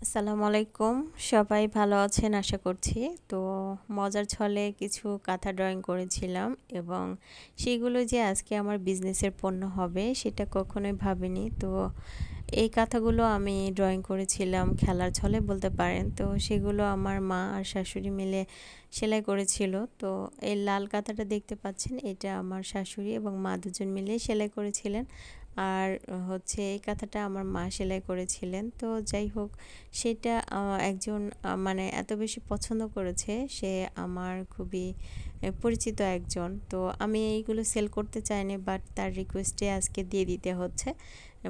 আসসালামু আলাইকুম। সবাই ভালো আছেন আশা করছি। তো মজার ছলে কিছু কাঁথা ড্রয়িং করেছিলাম এবং সেগুলো যে আজকে আমার বিজনেসের পণ্য হবে সেটা কখনোই ভাবিনি। তো এই কাঁথাগুলো আমি ড্রয়িং করেছিলাম খেলার ছলে বলতে পারেন। তো সেগুলো আমার মা আর শাশুড়ি মিলে সেলাই করেছিল। তো এই লাল কাঁথাটা দেখতে পাচ্ছেন, এটা আমার শাশুড়ি এবং মা দুজন মিলে সেলাই করেছিলেন। আর হচ্ছে এই কাঁথাটা আমার মা সেলাই করেছিলেন। তো যাই হোক, সেটা একজন মানে এত বেশি পছন্দ করেছে, সে আমার খুবই পরিচিত একজন। তো আমি এইগুলো সেল করতে চাইনি, বাট তার রিকোয়েস্টে আজকে দিয়ে দিতে হচ্ছে।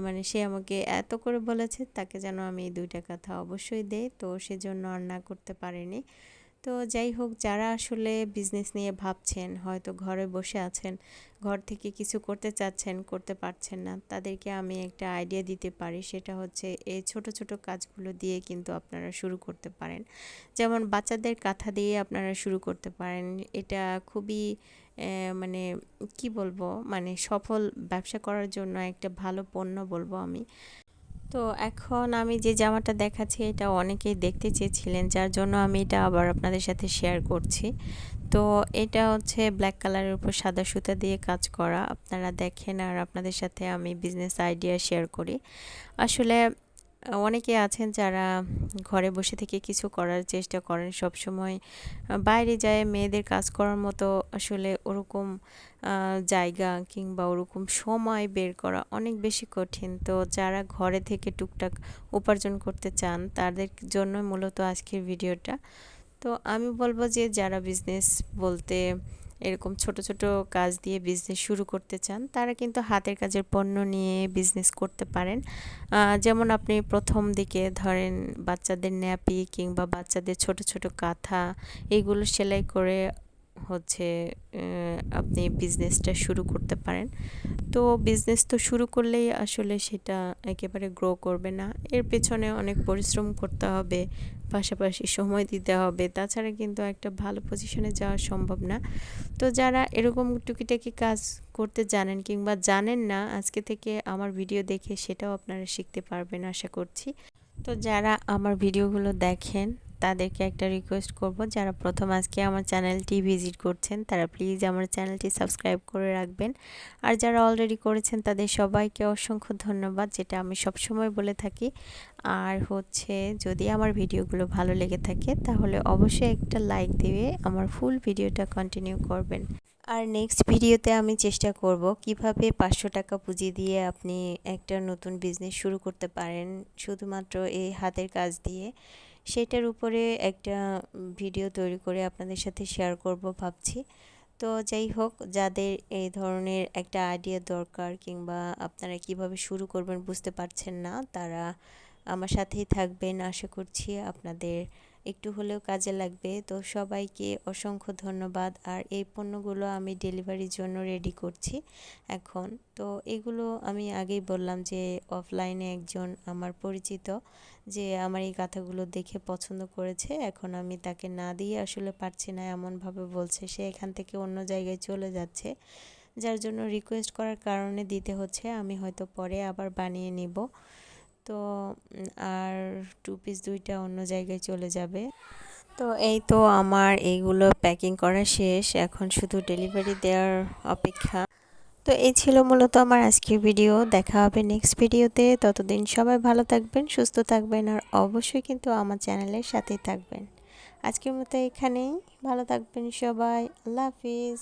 মানে সে আমাকে এত করে বলেছে তাকে যেন আমি এই ২টা কাঁথা অবশ্যই দেই, তো সেজন্য আর না করতে পারিনি। তো যাই হোক, যারা আসলে বিজনেস নিয়ে ভাবছেন, হয়তো ঘরে বসে আছেন, ঘর থেকে কিছু করতে চাচ্ছেন, করতে পারছেন না, তাদেরকে আমি একটা আইডিয়া দিতে পারি। সেটা হচ্ছে এই ছোট ছোট কাজগুলো দিয়ে কিন্তু আপনারা শুরু করতে পারেন। যেমন বাচ্চাদের কাঁথা দিয়ে আপনারা শুরু করতে পারেন। এটা খুবই মানে কি বলবো, মানে সফল ব্যবসা করার জন্য একটা ভালো পণ্য বলবো আমি। তো এখন আমি যে জামাটা দেখাচ্ছি এটা অনেকেই দেখতে চেয়েছিলেন, যার জন্য আমি এটা আবার আপনাদের সাথে শেয়ার করছি। তো এটা হচ্ছে ব্ল্যাক কালারের উপর সাদা সুতা দিয়ে কাজ করা। আপনারা দেখেন আর আপনাদের সাথে আমি বিজনেস আইডিয়া শেয়ার করি। আসলে অনেকে আছেন যারা ঘরে বসে থেকে কিছু করার চেষ্টা করেন, সব সময় বাইরে যায় মেয়েদের কাজ করার মতো আসলে ওরকম জায়গা কিংবা ওরকম সময় বের করা অনেক বেশি কঠিন। তো যারা ঘরে থেকে টুকটাক উপার্জন করতে চান তাদের জন্য মূলত আজকের ভিডিওটা। তো আমি বলবো যে যারা বিজনেস বলতে এরকম ছোট ছোট কাজ দিয়ে বিজনেস শুরু করতে চান, তারা কিন্তু হাতের কাজের পণ্য নিয়ে বিজনেস করতে পারেন। যেমন আপনি প্রথম দিকে ধরেন বাচ্চাদের ন্যাপি কিংবা বাচ্চাদের ছোট ছোট কাঁথা, এগুলো সেলাই করে হচ্ছে আপনি বিজনেসটা শুরু করতে পারেন। তো বিজনেস তো শুরু করলেই আসলে সেটা একেবারে গ্রো করবে না, এর পেছনে অনেক পরিশ্রম করতে হবে, পাশাপাশি সময় দিতে হবে, তাছাড়া কিন্তু একটা ভালো পজিশনে যাওয়া সম্ভব না। তো যারা এরকম টুকিটাকি কাজ করতে জানেন কিংবা জানেন না, আজকে থেকে আমার ভিডিও দেখে সেটাও আপনারা শিখতে পারবেন আশা করছি। তো যারা আমার ভিডিওগুলো দেখেন তাদেরকে একটা রিকোয়েস্ট করব, যারা প্রথম আজকে আমার চ্যানেলটি ভিজিট করছেন তারা প্লিজ আমার চ্যানেলটি সাবস্ক্রাইব করে রাখবেন। আর যারা অলরেডি করেছেন তাদের সবাইকে অসংখ্য ধন্যবাদ, যেটা আমি সবসময় বলে থাকি। আর হচ্ছে যদি আমার ভিডিওগুলো ভালো লেগে থাকে তাহলে অবশ্যই একটা লাইক দিয়ে আমার ফুল ভিডিওটা কন্টিনিউ করবেন। আর নেক্সট ভিডিওতে আমি চেষ্টা করব কিভাবে 500 টাকা পুঁজি দিয়ে আপনি একটা নতুন বিজনেস শুরু করতে পারেন শুধুমাত্র এই হাতের কাজ দিয়ে। সেটার উপরে একটা ভিডিও তৈরি করে আপনাদের সাথে শেয়ার করব ভাবছি। তো যাই হোক, যাদের এই ধরনের একটা আইডিয়া দরকার কিংবা আপনারা কিভাবে শুরু করবেন বুঝতে পারছেন না, তারা আমার সাথেই থাকবেন। আশা করছি আপনাদের একটু হলেও কাজে লাগবে। তো সবাইকে অসংখ্য ধন্যবাদ। আর এই পণ্যগুলো আমি ডেলিভারির জন্য রেডি করছি এখন। তো এগুলো আমি আগেই বললাম যে অফলাইনে একজন আমার পরিচিত যে আমার এই কাঁথাগুলো দেখে পছন্দ করেছে, এখন আমি তাকে না দিয়ে আসলে পারছি না এমনভাবে বলছে, সে এখান থেকে অন্য জায়গায় চলে যাচ্ছে, যার জন্য রিকোয়েস্ট করার কারণে দিতে হচ্ছে। আমি হয়তো পরে আবার বানিয়ে নিব। তো আর 2 পিস 2টা অন্য জায়গায় চলে যাবে। তো এই তো আমার এইগুলো প্যাকিং করা শেষ, এখন শুধু ডেলিভারি দেওয়ার অপেক্ষা। তো এই ছিল মূলত আমার আজকের ভিডিও। দেখা হবে নেক্সট ভিডিওতে। ততদিন সবাই ভালো থাকবেন, সুস্থ থাকবেন আর অবশ্যই কিন্তু আমার চ্যানেলের সাথেই থাকবেন। আজকের মতো এখানেই, ভালো থাকবেন সবাই। আল্লাহ হাফিজ।